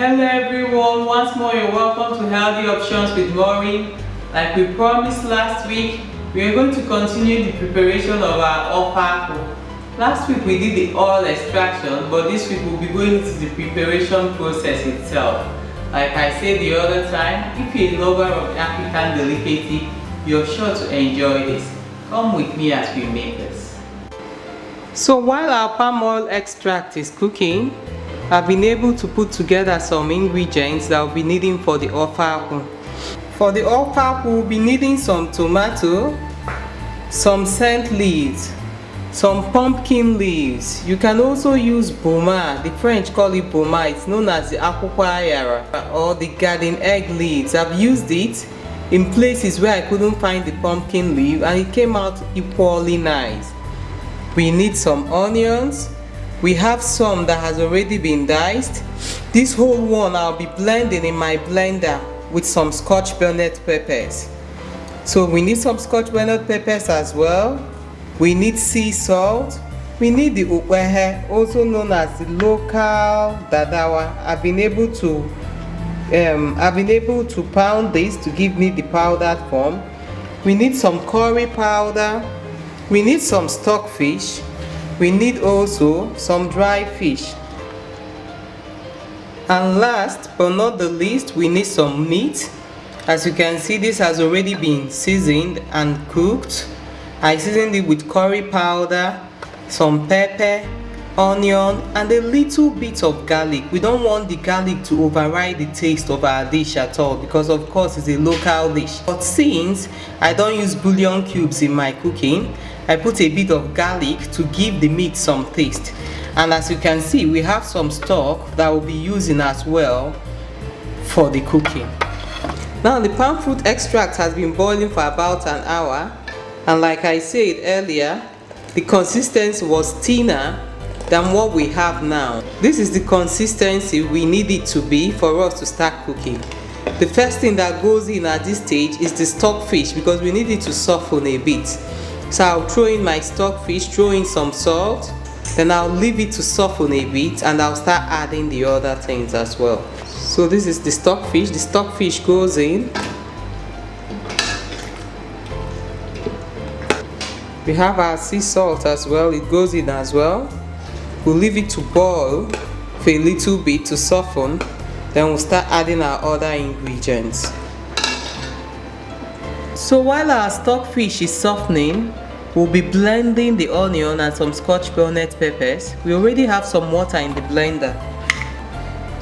Hello everyone, once more you're welcome to Healthy Options with Maureen. Like we promised last week, we are going to continue the preparation of our Ofe Akwu. Last week we did the oil extraction, but this week we'll be going into the preparation process itself. Like I said the other time, if you're a lover of African delicacy, you're sure to enjoy this. Come with me as we make this. So while our palm oil extract is cooking, I've been able to put together some ingredients that we'll be needing for the Ofe Akwu. For the Ofe Akwu, we'll be needing some tomato, some scent leaves, some pumpkin leaves. You can also use boma, the French call it boma, it's known as the akwukwo ayara or the garden egg leaves. I've used it in places where I couldn't find the pumpkin leaf and it came out equally nice. We need some onions. We have some that has already been diced. This whole one I'll be blending in my blender with some Scotch bonnet peppers. So we need some Scotch bonnet peppers as well. We need sea salt. We need the ukwehe, also known as the local dadawa. I've been able to pound this to give me the powdered form. We need some curry powder. We need some stockfish. We need also some dry fish. And last but not the least, we need some meat. As you can see, this has already been seasoned and cooked. I seasoned it with curry powder, some pepper, onion, and a little bit of garlic. We don't want the garlic to override the taste of our dish at all because of course it's a local dish. But since I don't use bouillon cubes in my cooking, I put a bit of garlic to give the meat some taste. And as you can see, we have some stock that we'll be using as well for the cooking. Now the palm fruit extract has been boiling for about an hour, and like I said earlier, the consistency was thinner than what we have now. This is the consistency we need it to be for us to start cooking. The first thing that goes in at this stage is the stockfish because we need it to soften a bit. So I'll throw in my stockfish, throw in some salt, then I'll leave it to soften a bit and I'll start adding the other things as well. So this is the stockfish. The stockfish goes in. We have our sea salt as well, it goes in as well. We'll leave it to boil for a little bit to soften, then we'll start adding our other ingredients. So while our stockfish is softening, we'll be blending the onion and some Scotch bonnet peppers. We already have some water in the blender.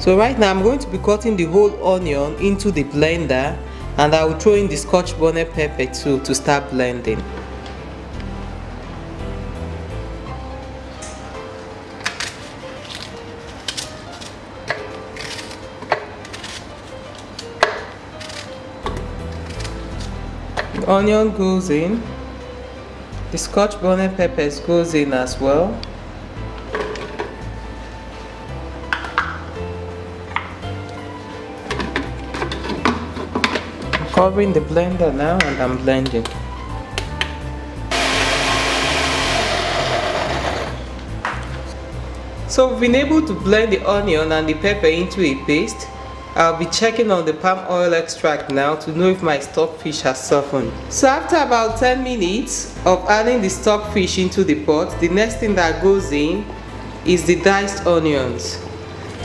So right now I'm going to be cutting the whole onion into the blender and I will throw in the Scotch bonnet pepper too to start blending. The onion goes in. The Scotch bonnet peppers goes in as well. I'm covering the blender now and I'm blending. So we've been able to blend the onion and the pepper into a paste. I'll be checking on the palm oil extract now to know if my stockfish has softened. So after about 10 minutes of adding the stockfish into the pot, the next thing that goes in is the diced onions.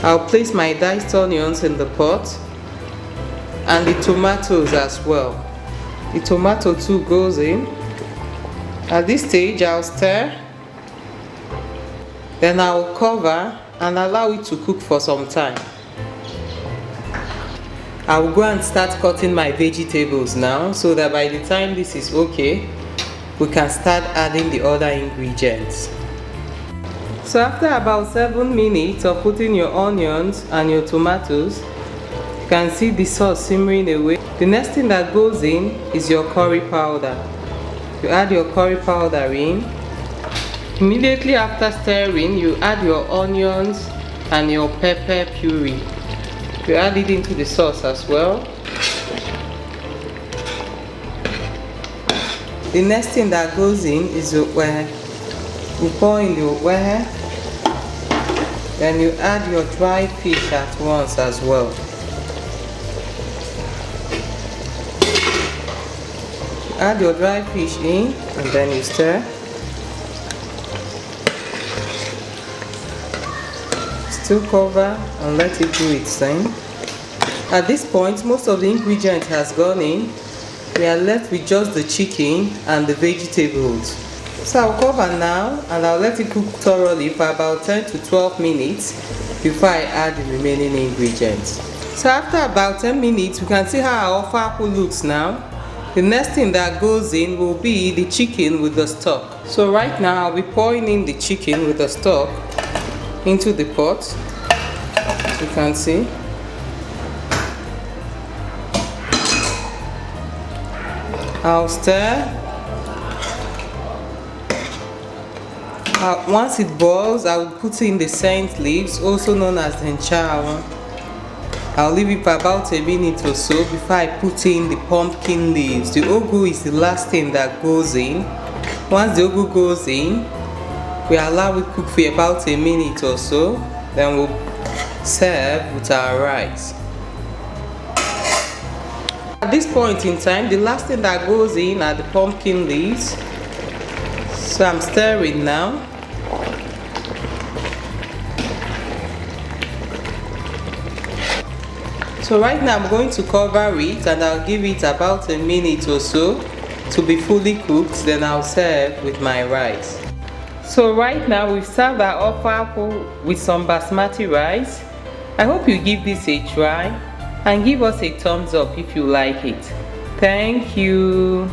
I'll place my diced onions in the pot and the tomatoes as well. The tomato too goes in. At this stage I'll stir, then I'll cover and allow it to cook for some time. I will go and start cutting my vegetables now so that by the time this is okay, we can start adding the other ingredients. So after about 7 minutes of putting your onions and your tomatoes, you can see the sauce simmering away. The next thing that goes in is your curry powder. You add your curry powder in. Immediately after stirring, you add your onions and your pepper puree. You add it into the sauce as well. The next thing that goes in is the ukwehe. We pour in the ukwehe. Then you add your dried fish at once as well. Add your dried fish in and then you stir. Still cover and let it do its thing. At this point, most of the ingredient has gone in. We are left with just the chicken and the vegetables. So I'll cover now and I'll let it cook thoroughly for about 10 to 12 minutes before I add the remaining ingredients. So after about 10 minutes, we can see how our Ofe Akwu looks now. The next thing that goes in will be the chicken with the stock. So right now I'll be pouring in the chicken with the stock into the pot. You can see. I'll stir. Once it boils, I will put in the scent leaves, also known as the nchawa. I'll leave it for about a minute or so before I put in the pumpkin leaves. The ugu is the last thing that goes in. Once the ugu goes in, we allow it cook for about a minute or so. Then we'll serve with our rice. At this point in time, the last thing that goes in are the pumpkin leaves. So I'm stirring now. So right now I'm going to cover it and I'll give it about a minute or so to be fully cooked, then I'll serve with my rice. So right now we've served our Ofe Akwu with some basmati rice. I hope you give this a try and give us a thumbs up if you like it. Thank you.